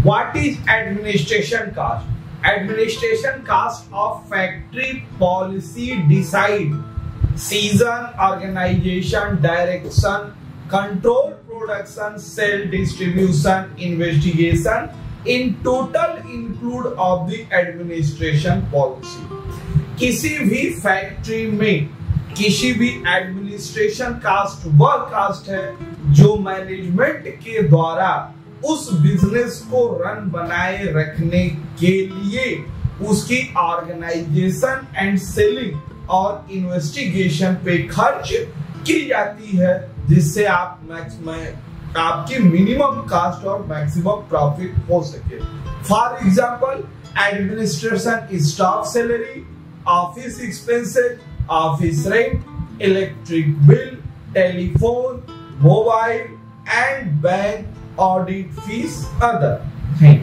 What is administration cost? Administration cost of factory policy decide season, organization, direction, control, production, sale, distribution, investigation in total include of the administration policy. किसी भी factory में किसी भी administration cast वह cast है जो management के द्वारा उस बिजनेस को रन बनाए रखने के लिए उसकी ऑर्गेनाइजेशन एंड सेलिंग और इन्वेस्टिगेशन पे खर्च की जाती है, जिससे आपकी मिनिमम कास्ट और मैक्सिमम प्रॉफिट हो सके। For example administration staff salary, office expenses, office rent, electric bill, telephone, mobile and bank audit fees other है।